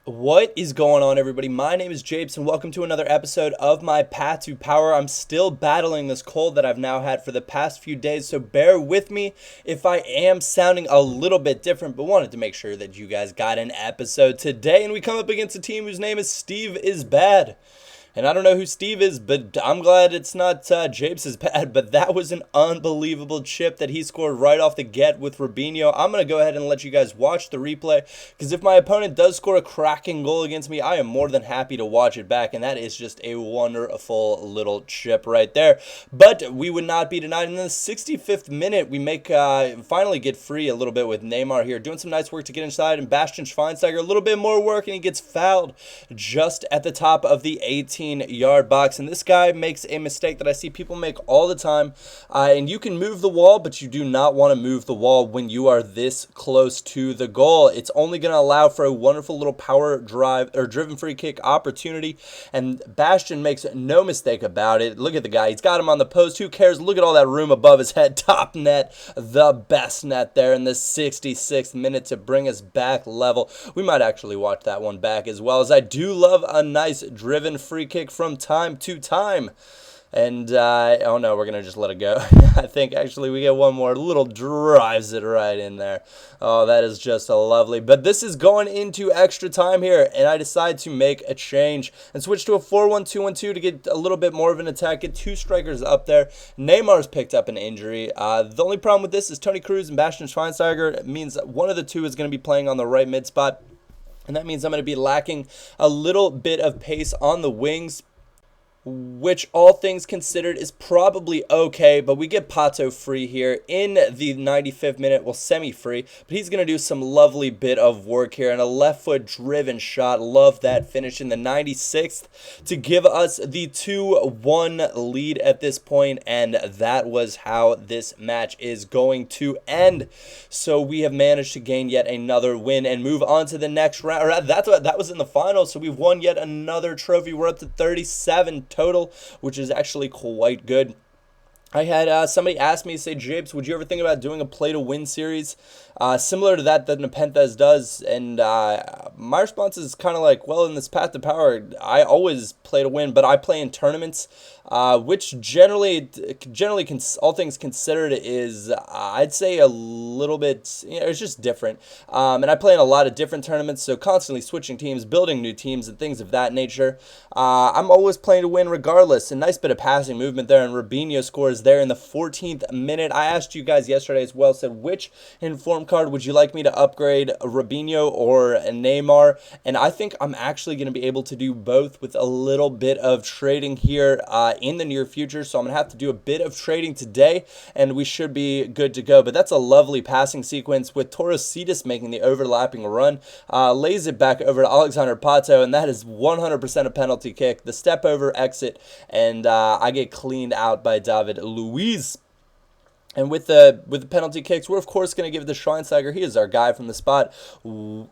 What is going on, everybody? My name is Japes, and welcome to another episode of my Path to Power. I'm still battling this cold that I've now had for the past few days, so bear with me if I am sounding a little bit different, but wanted to make sure that you guys got an episode today. And we come up against a team whose name is Steve is Bad. And I don't know who Steve is, but I'm glad it's not Japes is bad. But that was an unbelievable chip that he scored right off the get with Rubinho. I'm going to go ahead and let you guys watch the replay, because if my opponent does score a cracking goal against me, I am more than happy to watch it back. And that is just a wonderful little chip right there. But we would not be denied. In the 65th minute, we make finally get free a little bit with Neymar here, doing some nice work to get inside. And Bastian Schweinsteiger, a little bit more work, and he gets fouled just at the top of the 18-yard box. And this guy makes a mistake that I see people make all the time. And you can move the wall, but you do not want to move the wall when you are this close to the goal. It's only going to allow for a wonderful little power drive or driven free kick opportunity. And Bastian makes no mistake about it. Look at the guy. He's got him on the post. Who cares? Look at all that room above his head. Top net. The best net there in the 66th minute to bring us back level. We might actually watch that one back, as well as I do love a nice driven free kick from time to time. And, oh no, we're going to just let it go. I think actually we get one more. Little drives it right in there. Oh, that is just a lovely. But this is going into extra time here, and I decide to make a change and switch to a 4-1-2-1-2 to get a little bit more of an attack, get two strikers up there. Neymar's picked up an injury. The only problem with this is Toni Kroos and Bastian Schweinsteiger. It means one of the two is going to be playing on the right mid spot, and that means I'm going to be lacking a little bit of pace on the wings, which all things considered is probably okay. But we get Pato free here in the 95th minute, well, semi-free, but he's going to do some lovely bit of work here, and a left foot driven shot. Love that finish in the 96th to give us the 2-1 lead at this point, and that was how this match is going to end. So we have managed to gain yet another win and move on to the next round. That was in the final, so we've won yet another trophy. We're up to 37 total, which is actually quite good. I had somebody ask me, say, Japes, would you ever think about doing a play-to-win series similar to that Nepenthes does? And my response is kind of like, well, in this Path to Power, I always play to win, but I play in tournaments, which generally, all things considered, is, I'd say, a little bit, it's just different. And I play in a lot of different tournaments, so constantly switching teams, building new teams, and things of that nature. I'm always playing to win regardless. A nice bit of passing movement there, and Rubinho scores there in the 14th minute. I asked you guys yesterday as well, said, which informed card would you like me to upgrade, Rubinho or Neymar? And I think I'm actually going to be able to do both with a little bit of trading here in the near future. So I'm going to have to do a bit of trading today, and we should be good to go. But that's a lovely passing sequence with Torositas making the overlapping run. Lays it back over to Alexander Pato, and that is 100% a penalty kick. The step over exit, and I get cleaned out by David Luiz. And with the penalty kicks, we're of course going to give it to Schweinsteiger. He is our guy from the spot.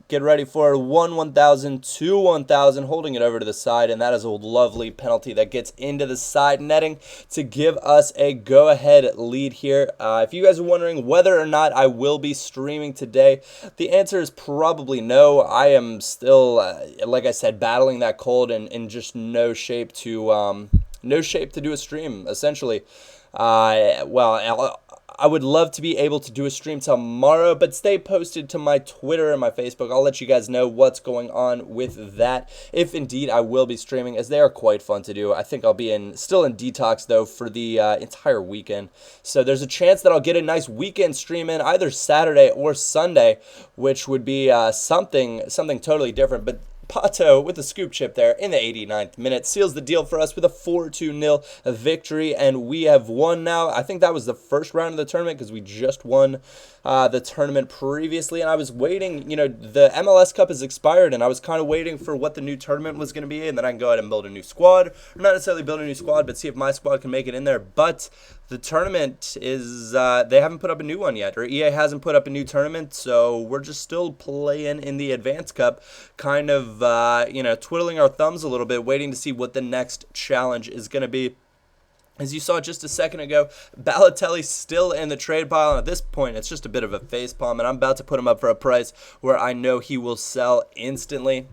Get ready for 1-1,000, 2-1,000, holding it over to the side, and that is a lovely penalty that gets into the side netting to give us a go-ahead lead here. If you guys are wondering whether or not I will be streaming today, the answer is probably no. I am still, like I said, battling that cold and in just no shape to do a stream, essentially. I would love to be able to do a stream tomorrow, but stay posted to my Twitter and my Facebook. I'll let you guys know what's going on with that, if indeed I will be streaming, as they are quite fun to do. I think I'll be still in detox, though, for the entire weekend. So there's a chance that I'll get a nice weekend stream in either Saturday or Sunday, which would be something totally different. But Pato with a scoop chip there in the 89th minute seals the deal for us with a 4-2-0 victory, and we have won now. I think that was the first round of the tournament, because we just won the tournament previously, and I was waiting, the MLS Cup has expired, and I was kind of waiting for what the new tournament was going to be, and then I can go ahead and build a new squad, or not necessarily build a new squad, but see if my squad can make it in there. But the tournament is, they haven't put up a new one yet, or EA hasn't put up a new tournament, so we're just still playing in the Advanced Cup, kind of, twiddling our thumbs a little bit, waiting to see what the next challenge is going to be. As you saw just a second ago, Balotelli's still in the trade pile, and at this point, it's just a bit of a facepalm, and I'm about to put him up for a price where I know he will sell instantly.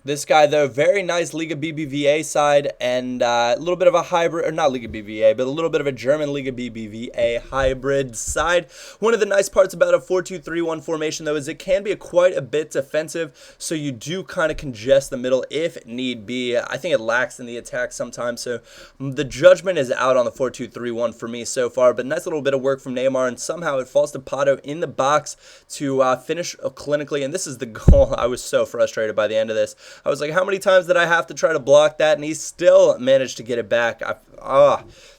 This guy, though, very nice Liga BBVA side, and a little bit of a hybrid, or not Liga BBVA, but a little bit of a German Liga BBVA hybrid side. One of the nice parts about a 4-2-3-1 formation, though, is it can be quite a bit defensive, so you do kind of congest the middle if need be. I think it lacks in the attack sometimes, so the judgment is out on the 4-2-3-1 for me so far, but nice little bit of work from Neymar, and somehow it falls to Pato in the box to finish clinically, and this is the goal. I was so frustrated by the end of this. I was like, how many times did I have to try to block that? And he still managed to get it back.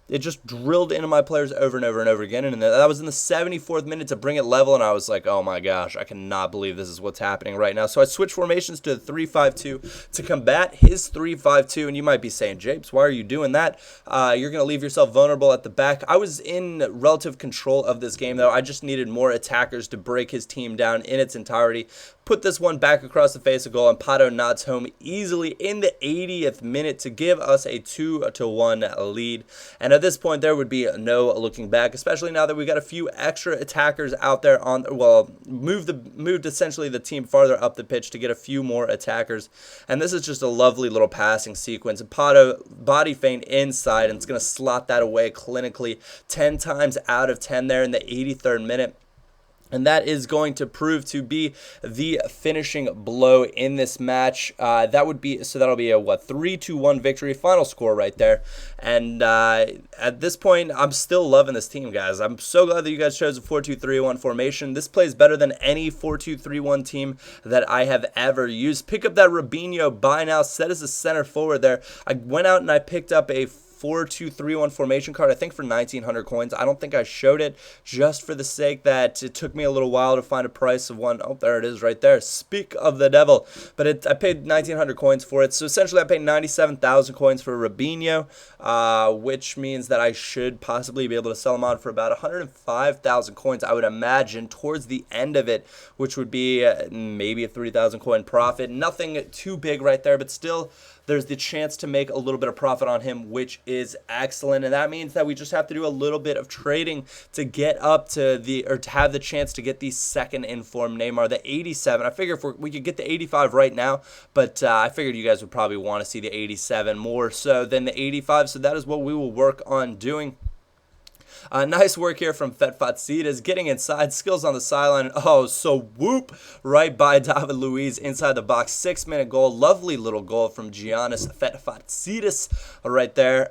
It just drilled into my players over and over and over again. And that was in the 74th minute to bring it level. And I was like, oh my gosh, I cannot believe this is what's happening right now. So I switched formations to the 3-5-2 to combat his 3-5-2. And you might be saying, Japes, why are you doing that? You're going to leave yourself vulnerable at the back. I was in relative control of this game, though. I just needed more attackers to break his team down in its entirety. Put this one back across the face of goal, and Pato nods home easily in the 80th minute to give us a 2-1 lead. And at this point, there would be no looking back, especially now that we got a few extra attackers out there on, well, moved essentially the team farther up the pitch to get a few more attackers. And this is just a lovely little passing sequence. And Pato body feint inside, and it's going to slot that away clinically 10 times out of 10 there in the 83rd minute. And that is going to prove to be the finishing blow in this match. That'll be a 3-1 victory, final score right there. And at this point, I'm still loving this team, guys. I'm so glad that you guys chose a 4-2-3-1 formation. This plays better than any 4-2-3-1 team that I have ever used. Pick up that Robinho buy now, set as a center forward there. I went out and I picked up a 4-2-3-1 formation card, I think for 1,900 coins. I don't think I showed it just for the sake that it took me a little while to find a price of one. Oh, there it is right there. Speak of the devil. But I paid 1,900 coins for it. So essentially I paid 97,000 coins for Robinho, which means that I should possibly be able to sell him on for about 105,000 coins, I would imagine, towards the end of it, which would be maybe a 3,000 coin profit. Nothing too big right there, but still, there's the chance to make a little bit of profit on him, which is excellent. And that means that we just have to do a little bit of trading to get up to to have the chance to get the second informed Neymar, the 87. I figure if we could get the 85 right now, but I figured you guys would probably want to see the 87 more so than the 85. So that is what we will work on doing. Nice work here from FUT getting inside, skills on the sideline. Oh, so whoop, right by David Luiz inside the box. 6-minute goal, lovely little goal from Giannis FUT right there.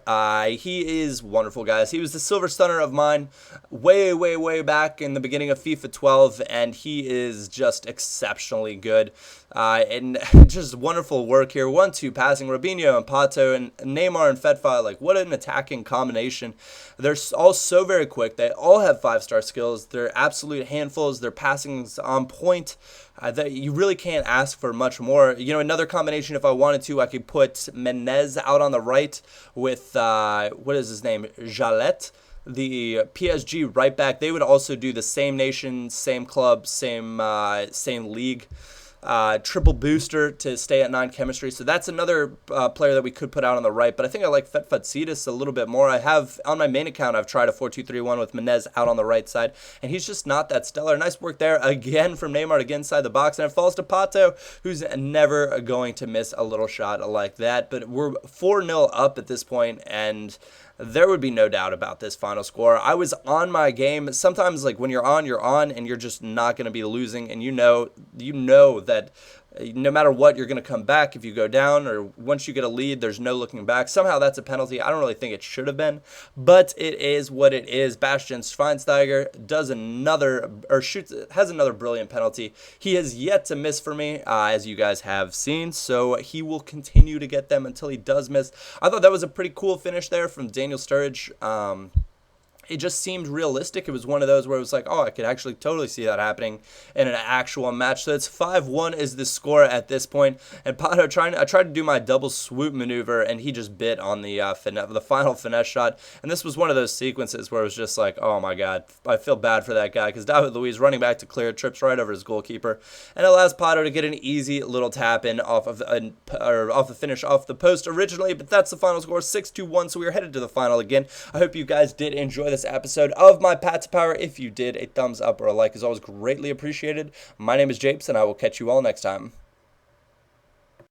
He is wonderful, guys. He was the silver stunner of mine way back in the beginning of FIFA 12, and he is just exceptionally good. And just wonderful work here. 1-2 passing, Robinho and Pato and Neymar and FUT. Like, what an attacking combination. They're all so very quick. They all have 5-star skills. They're absolute handfuls. Their passing's on point. You really can't ask for much more. You know, another combination, if I wanted to, I could put Menez out on the right with, what is his name, Jalette, the PSG right back. They would also do the same nation, same club, same league. Triple booster to stay at 9 chemistry. So that's another player that we could put out on the right. But I think I like FUT a little bit more. I have, on my main account, I've tried a 4-2-3-1 with Menez out on the right side. And he's just not that stellar. Nice work there again from Neymar to get inside the box. And it falls to Pato, who's never going to miss a little shot like that. But we're 4-0 up at this point, and there would be no doubt about this final score. I was on my game. Sometimes, like, when you're on, and you're just not going to be losing, and you know that no matter what, you're going to come back if you go down, or once you get a lead, there's no looking back. Somehow that's a penalty. I don't really think it should have been, but it is what it is. Bastian Schweinsteiger has another brilliant penalty. He has yet to miss for me, as you guys have seen, so he will continue to get them until he does miss. I thought that was a pretty cool finish there from Daniel Sturridge. It just seemed realistic. It was one of those where it was like, oh, I could actually totally see that happening in an actual match. So it's 5-1 is the score at this point. And Pato I tried to do my double swoop maneuver, and he just bit on the final finesse shot. And this was one of those sequences where it was just like, oh my God, I feel bad for that guy, because David Luiz running back to clear, trips right over his goalkeeper, and allows Pato to get an easy little tap in off the finish off the post originally. But that's the final score, 6-1. So we are headed to the final again. I hope you guys did enjoy this episode of my Pat to Power. If you did, a thumbs up or a like is always greatly appreciated. My name is Japes, and I will catch you all next time.